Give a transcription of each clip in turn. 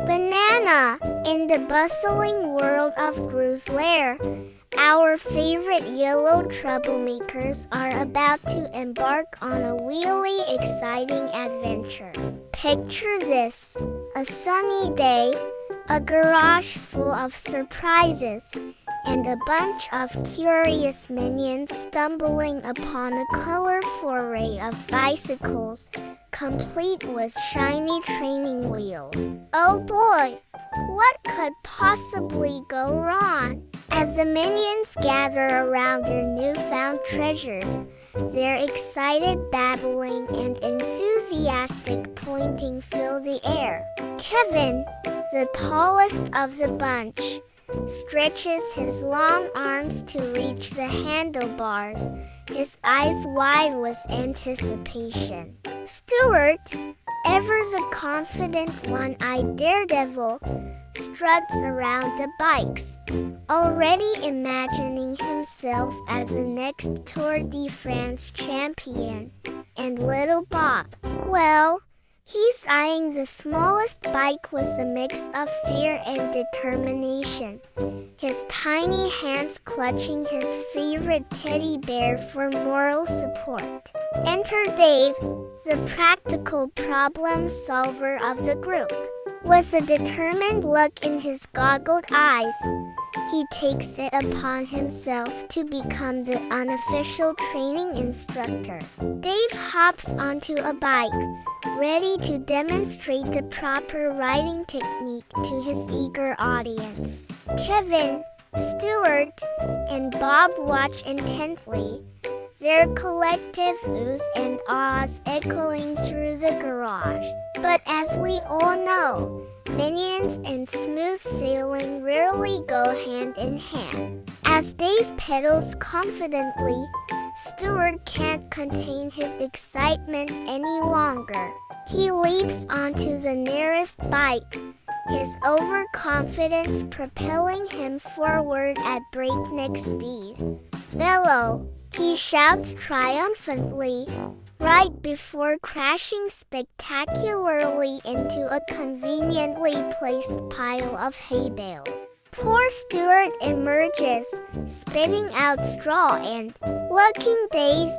Banana! In the bustling world of Gru's lair, our favorite yellow troublemakers are about to embark on a really exciting adventure. Picture this: a sunny day, a garage full of surprises, and a bunch of curious minions stumbling upon a colorful array of bicycles, complete with shiny training wheels. Oh boy, what could possibly go wrong? As the minions gather around their newfound treasures, their excited babbling and enthusiastic pointing fill the air. Kevin, the tallest of the bunch, stretches his long arms to reach the handlebars, his eyes wide with anticipation. Stuart, ever the confident one-eyed daredevil, struts around the bikes, already imagining himself as the next Tour de France champion. And little Bob, well, he's eyeing the smallest bike with a mix of fear and determination, his tiny hands clutching his favorite teddy bear for moral support. Enter Dave, the practical problem solver of the group. With a determined look in his goggled eyes, he takes it upon himself to become the unofficial training instructor. Dave hops onto a bike, ready to demonstrate the proper riding technique to his eager audience. Kevin, Stuart, and Bob watch intently, their collective oohs and ahs echoing through the garage. But as we all know, minions and smooth sailing rarely go hand in hand. As Dave pedals confidently, Stuart can't contain his excitement any longer. He leaps onto the nearest bike, his overconfidence propelling him forward at breakneck speed. "Bellow!" he shouts triumphantly, right before crashing spectacularly into a conveniently placed pile of hay bales. Poor Stuart emerges, spitting out straw and, looking dazed,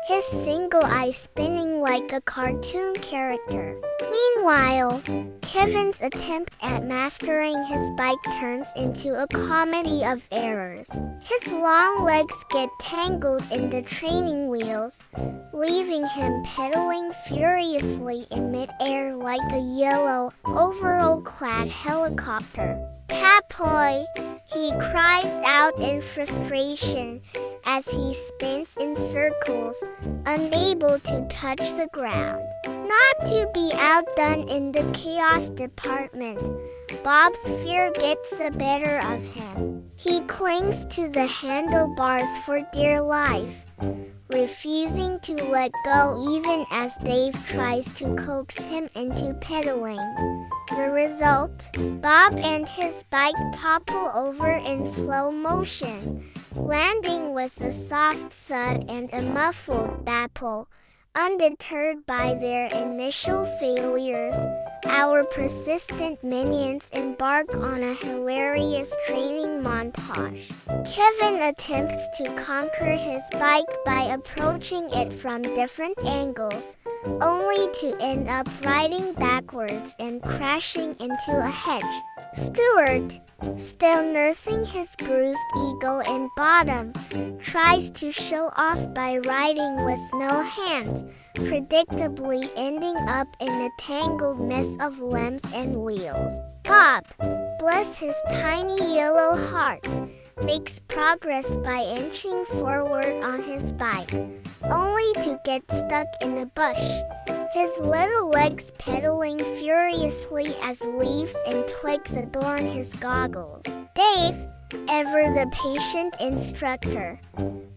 his single eye spinning like a cartoon character. Meanwhile, Kevin's attempt at mastering his bike turns into a comedy of errors. His long legs get tangled in the training wheels, leaving him pedaling furiously in midair like a yellow, overall-clad helicopter. "Papoy!" he cries out in frustration as he spins in circles, unable to touch the ground. Not to be outdone in the chaos department, Bob's fear gets the better of him. He clings to the handlebars for dear life, refusing to let go even as Dave tries to coax him into pedaling. The result? Bob and his bike topple over in slow motion, landing with a soft thud and a muffled babble. Undeterred by their initial failures, our persistent minions embark on a hilarious training montage. Kevin attempts to conquer his bike by approaching it from different angles, only to end up riding backwards and crashing into a hedge. Stuart, still nursing his bruised ego and bottom, tries to show off by riding with no hands, predictably ending up in a tangled mess of limbs and wheels. Bob, bless his tiny yellow heart, makes progress by inching forward on his bike, only to get stuck in a bush, his little legs pedaling furiously as leaves and twigs adorn his goggles. Dave, ever the patient instructor,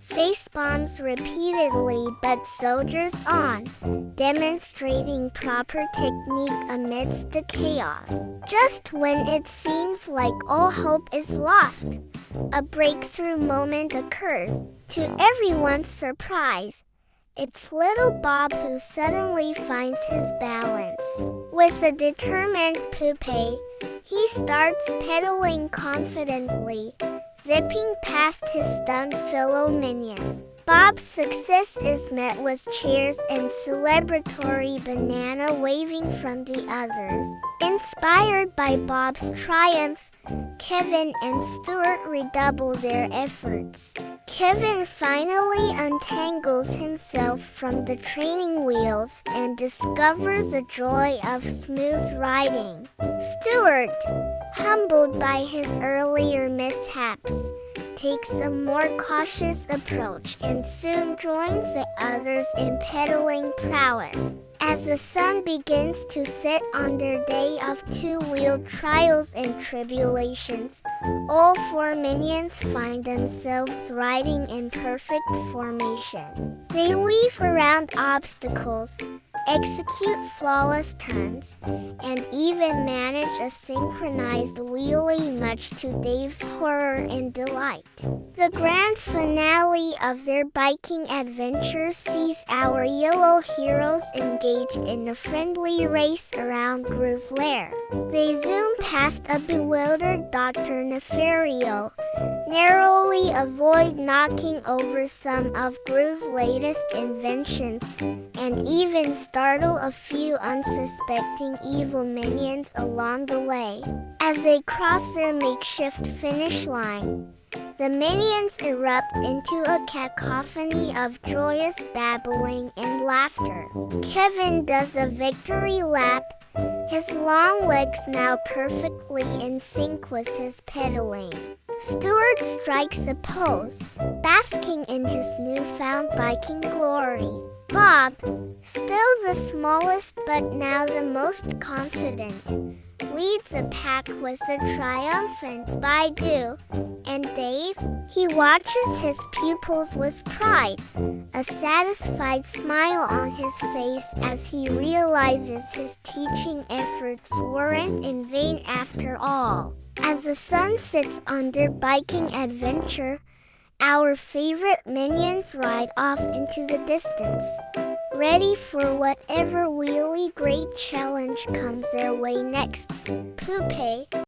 face-bombs repeatedly but soldiers on, demonstrating proper technique amidst the chaos. Just when it seems like all hope is lost, a breakthrough moment occurs. To everyone's surprise, it's little Bob who suddenly finds his balance. With a determined Poupée, he starts pedaling confidently, zipping past his stunned fellow minions. Bob's success is met with cheers and celebratory banana waving from the others. Inspired by Bob's triumph, Kevin and Stuart redouble their efforts. Kevin finally untangles himself from the training wheels and discovers the joy of smooth riding. Stuart, humbled by his earlier mishaps, takes a more cautious approach and soon joins the others in pedaling prowess. As the sun begins to set on their day of two-wheeled trials and tribulations, all four minions find themselves riding in perfect formation. They weave around obstacles, execute flawless turns, and even manage a synchronized wheelie much to Dave's horror and delight. The grand finale of their biking adventure sees our yellow heroes engaged in a friendly race around Gru's lair. They zoom past a bewildered Dr. Nefario, narrowly avoid knocking over some of Gru's latest inventions, and even startle a few unsuspecting evil minions along the way. As they cross their makeshift finish line, the minions erupt into a cacophony of joyous babbling and laughter. Kevin does a victory lap, his long legs now perfectly in sync with his pedaling. Stuart strikes a pose, basking in his newfound biking glory. Bob, still the smallest but now the most confident, leads the pack with a triumphant Baidu, and Dave, he watches his pupils with pride, a satisfied smile on his face as he realizes his teaching efforts weren't in vain after all. As the sun sets on their biking adventure, our favorite minions ride off into the distance, ready for whatever really great challenge comes their way next. Poupée.